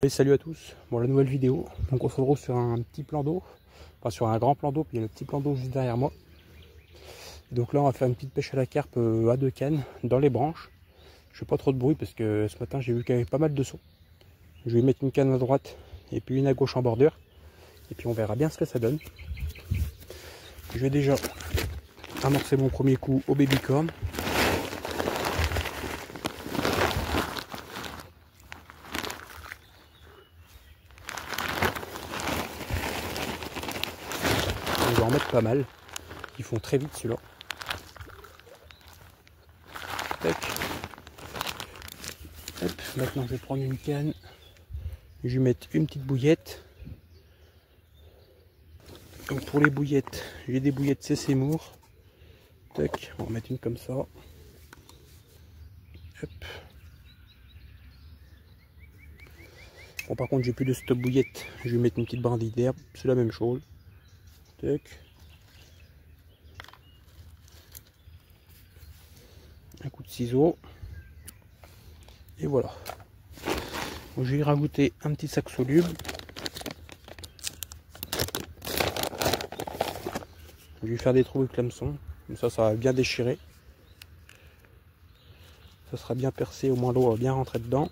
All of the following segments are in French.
Et salut à tous, bon la nouvelle vidéo, donc on se retrouve sur un petit plan d'eau, enfin sur un grand plan d'eau, puis il y a le petit plan d'eau juste derrière moi. Donc là on va faire une petite pêche à la carpe à 2 cannes dans les branches. Je fais pas trop de bruit parce que ce matin j'ai vu qu'il y avait pas mal de sauts. Je vais mettre une canne à droite et puis une à gauche en bordure, et puis on verra bien ce que ça donne. Je vais déjà amorcer mon premier coup au babycorn. On va en mettre pas mal. Ils font très vite celui-là. Hop, maintenant je vais prendre une canne. Je vais mettre une petite bouillette. Donc pour les bouillettes, j'ai des bouillettes C.C. Moore. Tac, on va mettre une comme ça. Hop. Bon, par contre j'ai plus de stop bouillette. Je vais mettre une petite brindille d'herbe. C'est la même chose. Tac. Un coup de ciseau. Et voilà. Donc, je vais y rajouter un petit sac soluble. Je vais faire des trous avec l'hameçon. Comme ça va bien déchirer. Ça sera bien percé, au moins l'eau va bien rentrer dedans.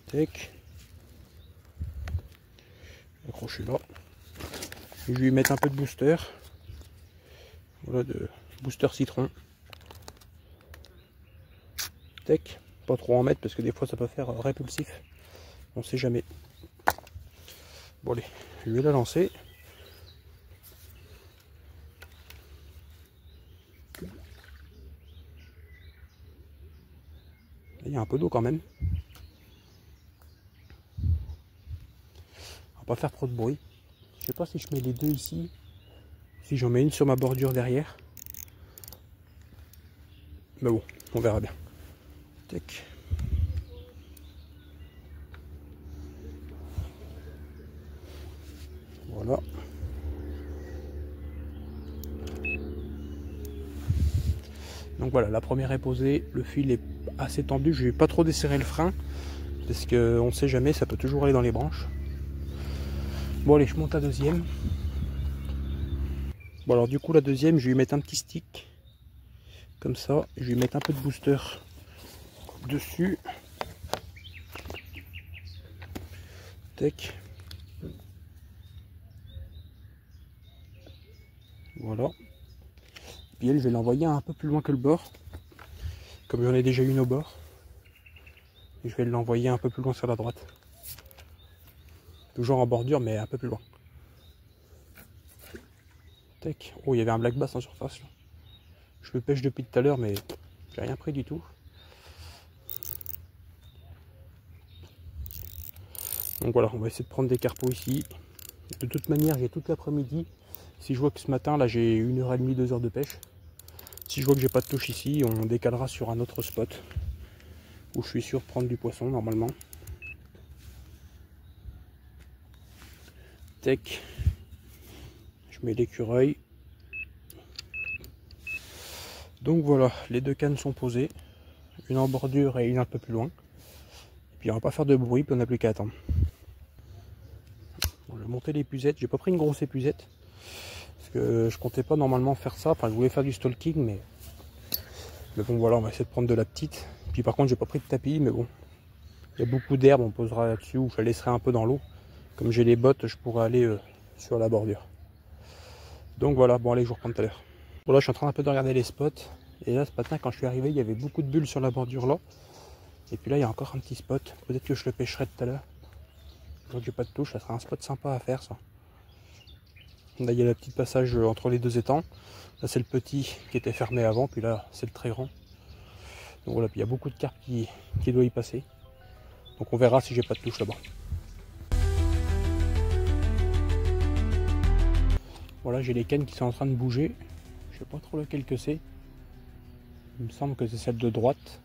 Tac. Accroché là. Et je vais y mettre un peu de booster. Voilà, de booster citron. Tac. Pas trop en mettre parce que des fois ça peut faire répulsif. On sait jamais. Bon allez, je vais la lancer. Il y a un peu d'eau quand même. On va pas faire trop de bruit. Je sais pas si je mets les deux ici. Si j'en mets une sur ma bordure derrière. Mais bon, on verra bien. Tac. Voilà. Donc voilà, la première est posée. Le fil est assez tendu. Je vais pas trop desserrer le frein. Parce qu'on ne sait jamais, ça peut toujours aller dans les branches. Bon allez, je monte la deuxième. Bon alors du coup la deuxième, je vais lui mettre un petit stick. Comme ça. Je vais lui mettre un peu de booster dessus. Tac. Voilà. Puis elle, je vais l'envoyer un peu plus loin que le bord. Comme j'en ai déjà une au bord. Et je vais l'envoyer un peu plus loin sur la droite. Toujours en bordure, mais un peu plus loin. Tac. Oh, il y avait un black bass en surface. Là. Je le pêche depuis tout à l'heure, mais j'ai rien pris du tout. Donc voilà, on va essayer de prendre des carpeaux ici. De toute manière, j'ai toute l'après-midi. Si je vois que ce matin, là, j'ai 1h30, 2 heures de pêche. Si je vois que j'ai pas de touche ici, on décalera sur un autre spot. Où je suis sûr de prendre du poisson, normalement. Tac. Je mets l'écureuil. Donc voilà, les deux cannes sont posées. Une en bordure et une un peu plus loin. Et puis on va pas faire de bruit, puis on n'a plus qu'à attendre. Bon, je vais monter l'épuisette. J'ai pas pris une grosse épuisette. Parce que je comptais pas normalement faire ça. Enfin, je voulais faire du stalking, mais bon voilà, on va essayer de prendre de la petite. Puis par contre, j'ai pas pris de tapis, mais bon. Il y a beaucoup d'herbe, on posera là-dessus, ou je la laisserai un peu dans l'eau. Comme j'ai les bottes, je pourrais aller sur la bordure. Donc voilà, bon allez, je vous reprends tout à l'heure. Bon là, je suis en train un peu de regarder les spots. Et là, ce matin, quand je suis arrivé, il y avait beaucoup de bulles sur la bordure là. Et puis là, il y a encore un petit spot. Peut-être que je le pêcherai tout à l'heure. Donc j'ai pas de touche, ça sera un spot sympa à faire ça. Là, il y a le petit passage entre les deux étangs. Là, c'est le petit qui était fermé avant, puis là, c'est le très grand. Donc voilà, puis il y a beaucoup de carpes qui doivent y passer. Donc on verra si j'ai pas de touche là-bas. Voilà, j'ai les cannes qui sont en train de bouger. Je sais pas trop laquelle que c'est. Il me semble que c'est celle de droite.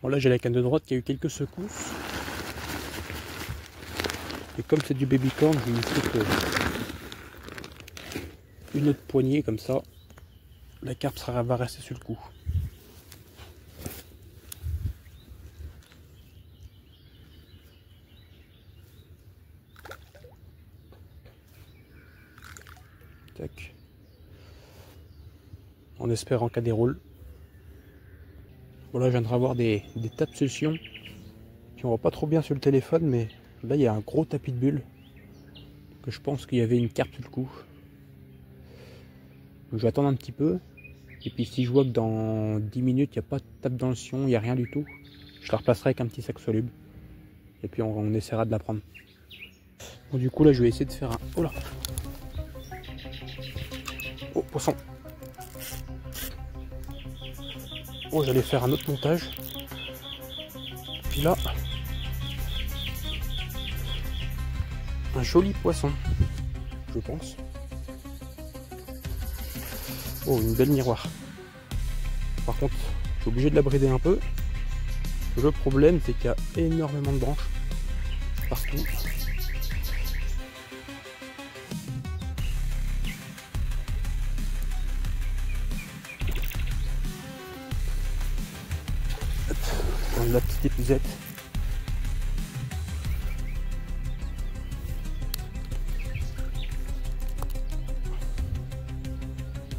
Bon là j'ai la canne de droite qui a eu quelques secousses. Et comme c'est du babycorn, je vais lui foutre une autre poignée comme ça. la carpe va rester sur le coup. Tac. En espérant qu'elle déroule. Voilà, je viendrai avoir des tas de solutions qui ne vont pas trop bien sur le téléphone, mais là il y a un gros tapis de bulles que je pense qu'il y avait une carpe sur le coup. Donc je vais attendre un petit peu, et puis si je vois que dans 10 minutes il n'y a pas de tape dans le sion, il n'y a rien du tout, je la replacerai avec un petit sac soluble et puis on essaiera de la prendre. Bon, du coup là je vais essayer de faire un... Oh là! Oh, poisson! Oh, j'allais faire un autre montage. Puis là, un joli poisson, je pense. Oh, une belle miroir. Par contre, je suis obligé de la brider un peu. Le problème, c'est qu'il y a énormément de branches partout. Hop, prendre la petite épuisette.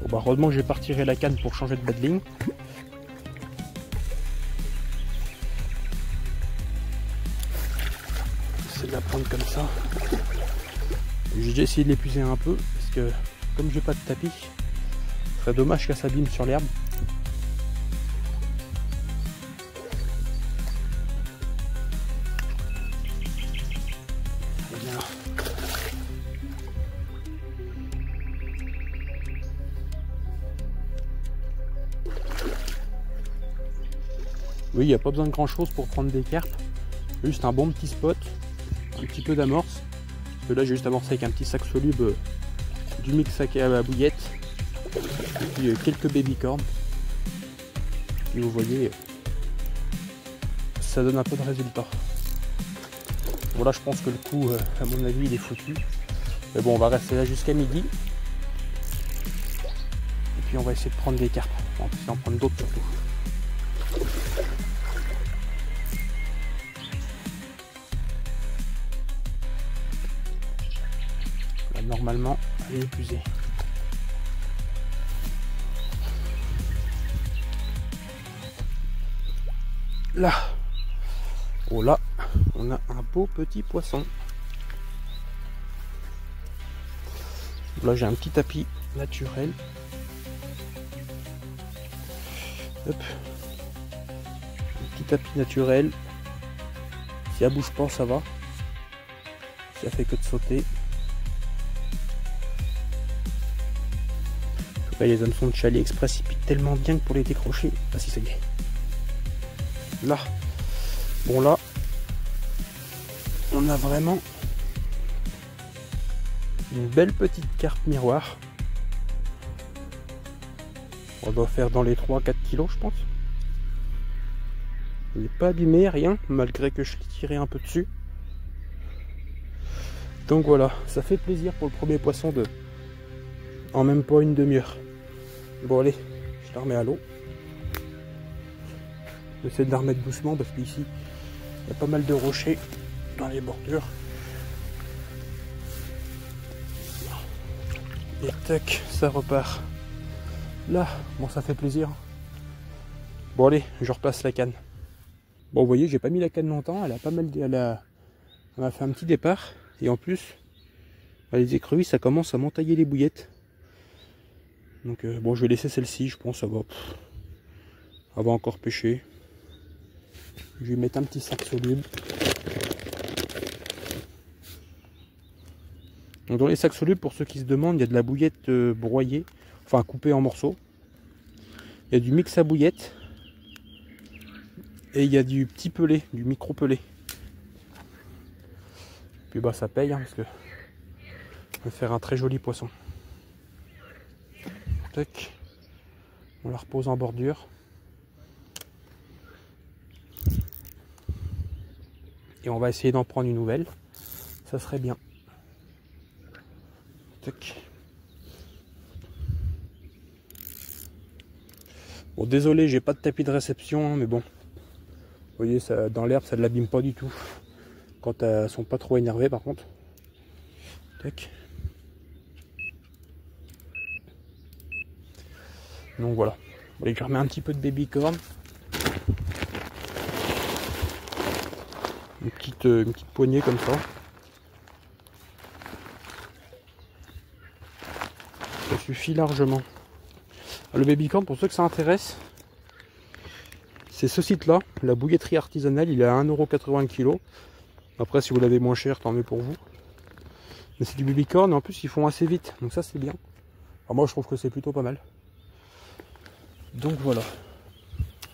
Bon, bah, heureusement que j'ai pas retiré la canne pour changer de battling. J'essaie de la prendre comme ça. J'ai déjà essayé de l'épuiser un peu parce que comme j'ai pas de tapis, ce serait dommage qu'elle s'abîme sur l'herbe. Oui, il n'y a pas besoin de grand chose pour prendre des carpes. Juste un bon petit spot, un petit peu d'amorce. Là, j'ai juste amorcé avec un petit sac soluble, du mix à la bouillette, et puis quelques baby-corns. Et vous voyez, ça donne un peu de résultat. Voilà, je pense que le coup, à mon avis, il est foutu. Mais bon, on va rester là jusqu'à midi. Et puis on va essayer de prendre des carpes. On va essayer d'en prendre d'autres surtout. Là, normalement, elle est épuisée. Là, oh là, on a un beau petit poisson. Là, j'ai un petit tapis naturel. Hop. Un petit tapis naturel. Si elle bouge pas, ça va. Si elle fait que de sauter. En tout cas, les hameçons de chez AliExpress, ils piquent tellement bien que pour les décrocher. Ah si, ça y est. Là, bon là, on a vraiment une belle petite carpe miroir. On doit faire dans les 3-4 kilos, je pense. Il n'est pas abîmé, rien, malgré que je l'ai tiré un peu dessus. Donc voilà, ça fait plaisir pour le premier poisson de en même pas une demi-heure. Bon allez, je la remets à l'eau. J'essaie de la remettre doucement parce qu'ici il y a pas mal de rochers dans les bordures. Et tac, ça repart. Là, bon ça fait plaisir. Bon allez, je replace la canne. Bon vous voyez, j'ai pas mis la canne longtemps, elle a pas mal, elle a fait un petit départ. Et en plus, les écrevisses ça commence à m'entailler les bouillettes. Donc bon je vais laisser celle-ci, je pense, elle va encore pêcher. Je vais mettre un petit sac soluble. Donc dans les sacs solubles, pour ceux qui se demandent, il y a de la bouillette broyée, enfin coupée en morceaux. Il y a du mix à bouillette. Et il y a du petit pelé, du micro pelé. Puis bah ça paye, hein, parce que on va faire un très joli poisson. Tac. On la repose en bordure. Et on va essayer d'en prendre une nouvelle. Ça serait bien. Tac. Bon, désolé, j'ai pas de tapis de réception, hein, mais bon. Vous voyez, ça, dans l'herbe, ça ne l'abîme pas du tout. Quand elles sont pas trop énervées, par contre. Tac. Donc voilà. Allez, je remets un petit peu de baby corn. Une petite poignée comme ça. Ça suffit largement. Le baby corn, pour ceux que ça intéresse, c'est ce site-là, la bouilletterie artisanale. Il est à 1,80 € le kg. Après, si vous l'avez moins cher, tant mieux pour vous. Mais c'est du baby corn et en plus, ils font assez vite. Donc ça, c'est bien. Alors moi, je trouve que c'est plutôt pas mal. Donc voilà.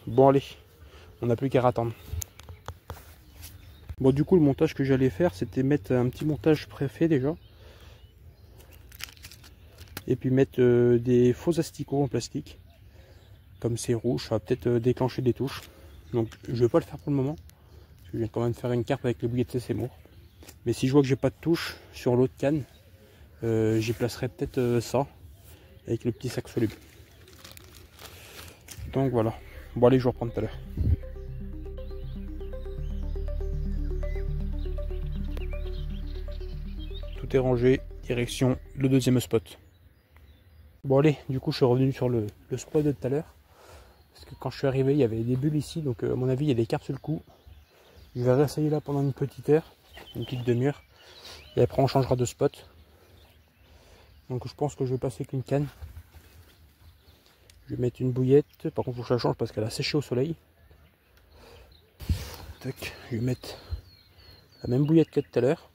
Bon, allez. On n'a plus qu'à attendre. Bon, du coup, le montage que j'allais faire, c'était mettre un petit montage préfet déjà. Et puis mettre des faux asticots en plastique. Comme c'est rouge, ça va peut-être déclencher des touches. Donc je vais pas le faire pour le moment. Parce que je viens quand même faire une carpe avec les bouillettes de Seymour. Mais si je vois que j'ai pas de touche sur l'autre canne, j'y placerai peut-être ça. Avec le petit sac soluble. Donc voilà. Bon allez, je vous reprends tout à l'heure. Tout est rangé. Direction le deuxième spot. Bon allez, du coup je suis revenu sur le spot de tout à l'heure. Parce que quand je suis arrivé, il y avait des bulles ici. Donc à mon avis, il y a des carpes sur le coup. Je vais réessayer là pendant une petite heure. Une petite demi-heure. Et après on changera de spot. Donc je pense que je vais passer qu'une canne. Je vais mettre une bouillette. Par contre, il faut que je la change parce qu'elle a séché au soleil. Tac, je vais mettre la même bouillette que tout à l'heure.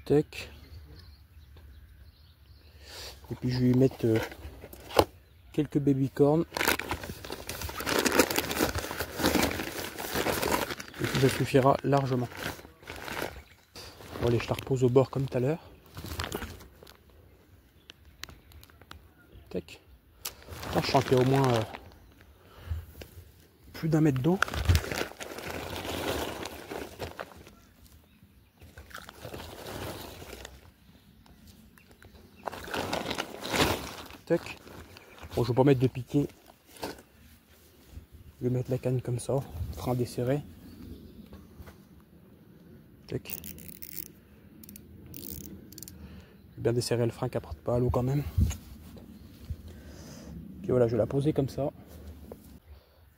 Tac. Et puis je vais lui mettre quelques baby corn. Et puis ça suffira largement. Bon allez, je la repose au bord comme tout à l'heure. Tac. Là, je sens qu'il y a au moins plus d'1 mètre d'eau. Tac. Bon, je vais pas mettre de piquet. Je vais mettre la canne comme ça, frein desserré. Tac. Bien desserrer le frein qui apporte pas à l'eau quand même. Puis voilà, je vais la poser comme ça.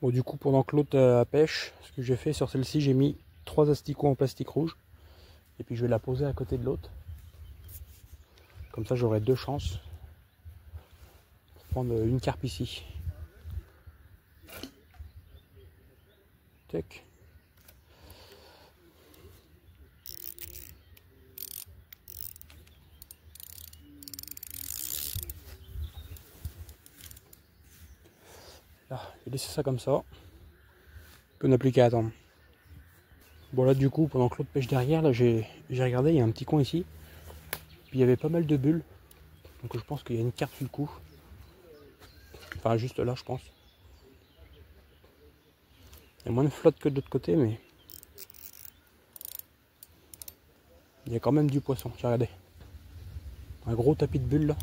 Bon, du coup, pendant que l'autre pêche, ce que j'ai fait sur celle-ci, j'ai mis 3 asticots en plastique rouge. Et puis je vais la poser à côté de l'autre. Comme ça, j'aurai 2 chances pour prendre une carpe ici. Tac. Là, je vais laisser ça comme ça. On n'a plus qu'à attendre. Bon là du coup, pendant que l'autre pêche derrière, là j'ai regardé, il y a un petit coin ici. Puis il y avait pas mal de bulles. Donc je pense qu'il y a une carpe sur le coup. Enfin juste là je pense. Il y a moins de flotte que de l'autre côté, mais il y a quand même du poisson. Regardez. Un gros tapis de bulles là.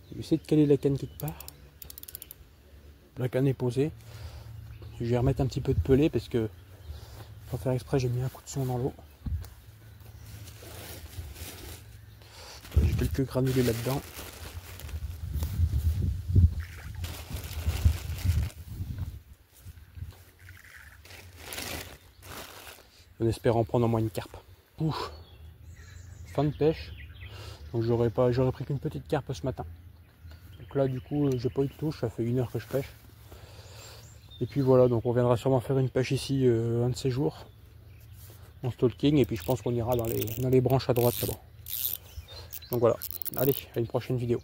Je vais essayer de caler la canne quelque part. La canne est posée. Je vais remettre un petit peu de pelé parce que, sans faire exprès, j'ai mis un coup de son dans l'eau. J'ai quelques granulés là-dedans. En espérant prendre au moins une carpe. Ouf. Fin de pêche. Donc j'aurais pris qu'une petite carpe ce matin. Donc là du coup j'ai pas eu de touche, ça fait 1 heure que je pêche. Et puis voilà, donc on viendra sûrement faire une pêche ici un de ces jours. En stalking, et puis je pense qu'on ira dans les branches à droite là-bas. Donc voilà, allez, à une prochaine vidéo.